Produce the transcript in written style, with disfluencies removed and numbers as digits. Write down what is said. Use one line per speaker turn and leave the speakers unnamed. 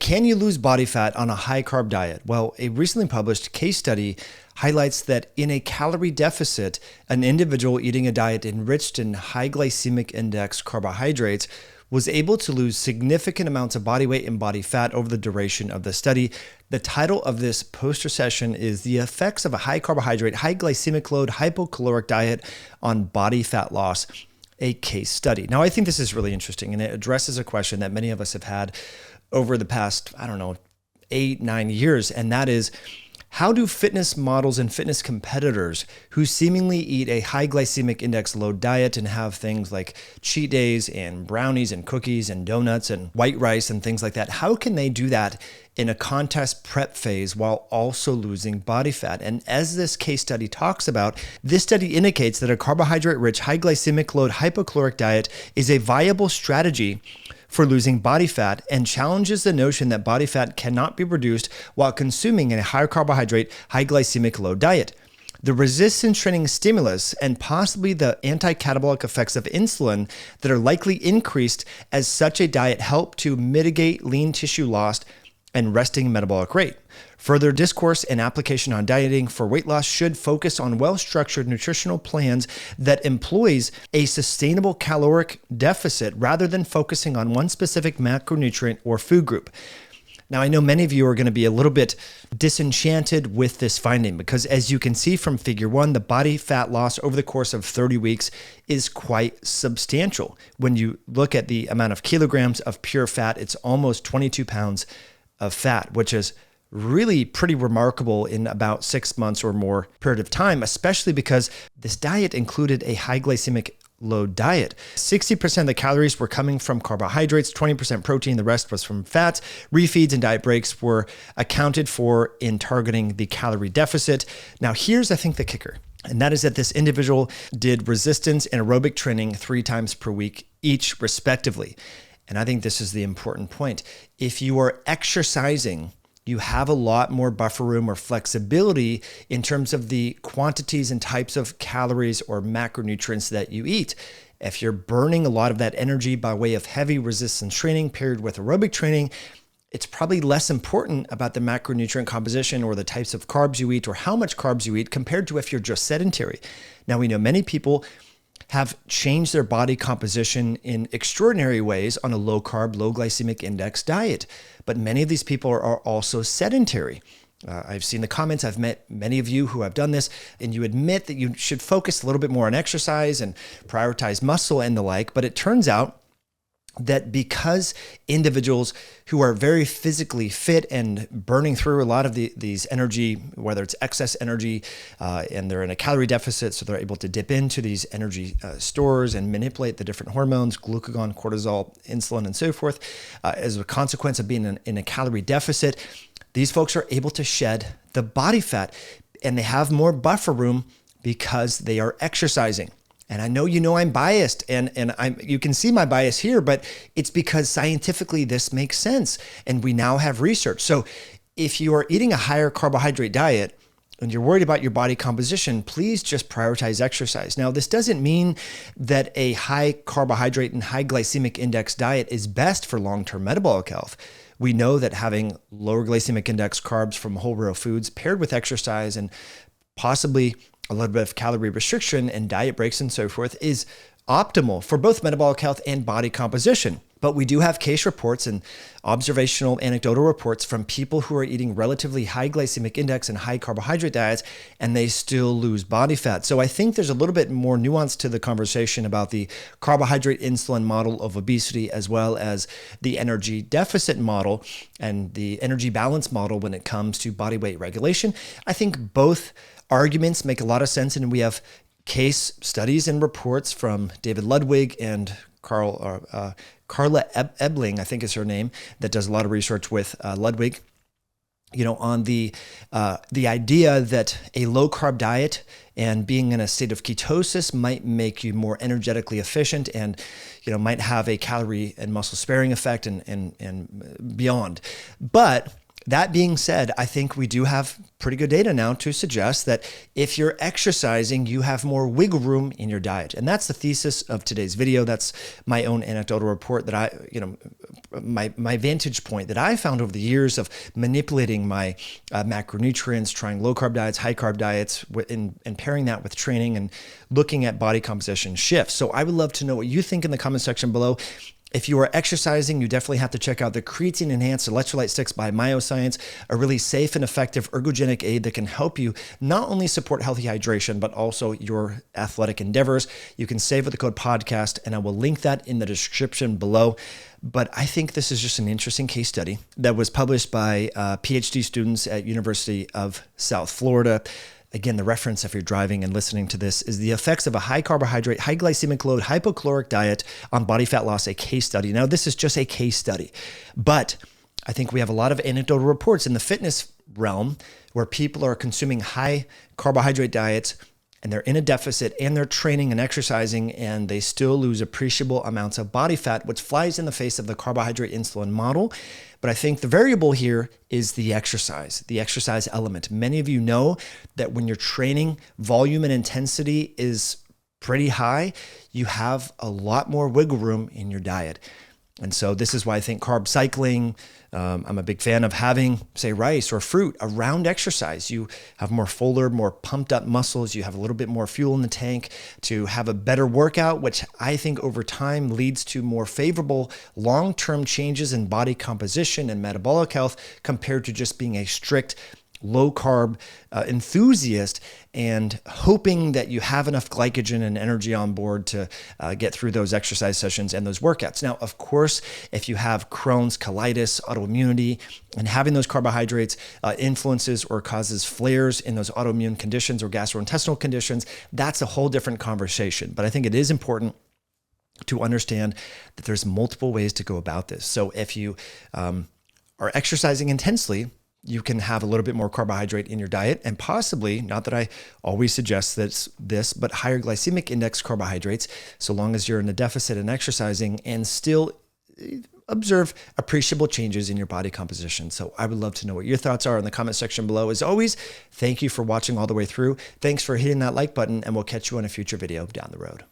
Can you lose body fat on a high carb diet? Well, a recently published case study highlights that in a calorie deficit, an individual eating a diet enriched in high glycemic index carbohydrates was able to lose significant amounts of body weight and body fat over the duration of the study. The title of this poster session is The Effects of a High Carbohydrate, High Glycemic Load, Hypocaloric Diet on Body Fat Loss, a case study. Now, I think this is really interesting, and it addresses a question that many of us have had over the past, 8-9 years, and that is, how do fitness models and fitness competitors who seemingly eat a high glycemic index low diet and have things like cheat days and brownies and cookies and donuts and white rice and things like that, how can they do that in a contest prep phase while also losing body fat? And as this case study talks about, this study indicates that a carbohydrate-rich, high glycemic load hypocaloric diet is a viable strategy for losing body fat and challenges the notion that body fat cannot be reduced while consuming a high carbohydrate, high glycemic load diet. The resistance training stimulus and possibly the anti-catabolic effects of insulin that are likely increased as such a diet help to mitigate lean tissue loss and resting metabolic rate. Further discourse and application on dieting for weight loss should focus on well-structured nutritional plans that employs a sustainable caloric deficit rather than focusing on one specific macronutrient or food group. Now, I know many of you are going to be a little bit disenchanted with this finding because, as you can see from figure 1, the body fat loss over the course of 30 weeks is quite substantial. When you look at the amount of kilograms of pure fat, it's almost 22 pounds of fat, which is really pretty remarkable in about 6 months or more period of time, especially because this diet included a high glycemic load diet. 60% of the calories were coming from carbohydrates, 20% protein, the rest was from fats. Refeeds and diet breaks were accounted for in targeting the calorie deficit. Now, here's, I think, the kicker, and that is that this individual did resistance and aerobic training 3 times per week each, respectively. And I think this is the important point. If you are exercising, you have a lot more buffer room or flexibility in terms of the quantities and types of calories or macronutrients that you eat. If you're burning a lot of that energy by way of heavy resistance training paired with aerobic training, it's probably less important about the macronutrient composition or the types of carbs you eat or how much carbs you eat compared to if you're just sedentary. Now, we know many people have changed their body composition in extraordinary ways on a low carb, low glycemic index diet. But many of these people are also sedentary. I've seen the comments. I've met many of you who have done this, and you admit that you should focus a little bit more on exercise and prioritize muscle and the like. But it turns out that because individuals who are very physically fit and burning through a lot of these energy, whether it's excess energy, and they're in a calorie deficit, so they're able to dip into these energy stores and manipulate the different hormones, glucagon, cortisol, insulin, and so forth, as a consequence of being in a calorie deficit, these folks are able to shed the body fat, and they have more buffer room because they are exercising. And I know I'm biased, and you can see my bias here, but it's because scientifically this makes sense, and we now have research. So if you are eating a higher carbohydrate diet and you're worried about your body composition, please just prioritize exercise. Now, this doesn't mean that a high carbohydrate and high glycemic index diet is best for long-term metabolic health. We know that having lower glycemic index carbs from whole real foods paired with exercise and possibly a little bit of calorie restriction and diet breaks and so forth is optimal for both metabolic health and body composition. But we do have case reports and observational anecdotal reports from people who are eating relatively high glycemic index and high carbohydrate diets, and they still lose body fat. So I think there's a little bit more nuance to the conversation about the carbohydrate insulin model of obesity, as well as the energy deficit model and the energy balance model when it comes to body weight regulation. I think both arguments make a lot of sense, and we have case studies and reports from David Ludwig and Carla Ebling, I think is her name, that does a lot of research with Ludwig, on the idea that a low carb diet and being in a state of ketosis might make you more energetically efficient and, might have a calorie and muscle sparing effect and beyond. But That being said, I think we do have pretty good data now to suggest that if you're exercising, you have more wiggle room in your diet. And that's the thesis of today's video. That's my own anecdotal report that my vantage point that I found over the years of manipulating my macronutrients, trying low carb diets, high carb diets, and pairing that with training and looking at body composition shifts. So I would love to know what you think in the comment section below. If you are exercising, you definitely have to check out the Creatine Enhanced Electrolyte Sticks by Myoscience, a really safe and effective ergogenic aid that can help you not only support healthy hydration, but also your athletic endeavors. You can save with the code podcast, and I will link that in the description below. But I think this is just an interesting case study that was published by PhD students at University of South Florida. Again, the reference, if you're driving and listening to this, is the effects of a high carbohydrate, high glycemic load, hypocaloric diet on body fat loss, a case study. Now, this is just a case study, but I think we have a lot of anecdotal reports in the fitness realm where people are consuming high carbohydrate diets and they're in a deficit and they're training and exercising and they still lose appreciable amounts of body fat, which flies in the face of the carbohydrate insulin model. But I think the variable here is the exercise element. Many of you know that when you're training, volume and intensity is pretty high, you have a lot more wiggle room in your diet. And so this is why I think carb cycling, I'm a big fan of having, say, rice or fruit around exercise. You have more fuller, more pumped up muscles. You have a little bit more fuel in the tank to have a better workout, which I think over time leads to more favorable long-term changes in body composition and metabolic health compared to just being a strict low carb enthusiast and hoping that you have enough glycogen and energy on board to get through those exercise sessions and those workouts. Now, of course, if you have Crohn's, colitis, autoimmunity, and having those carbohydrates influences or causes flares in those autoimmune conditions or gastrointestinal conditions, that's a whole different conversation. But I think it is important to understand that there's multiple ways to go about this. So if you are exercising intensely, you can have a little bit more carbohydrate in your diet and possibly, not that I always suggest this, but higher glycemic index carbohydrates, so long as you're in a deficit and exercising and still observe appreciable changes in your body composition. So I would love to know what your thoughts are in the comment section below. As always, thank you for watching all the way through. Thanks for hitting that like button, and we'll catch you on a future video down the road.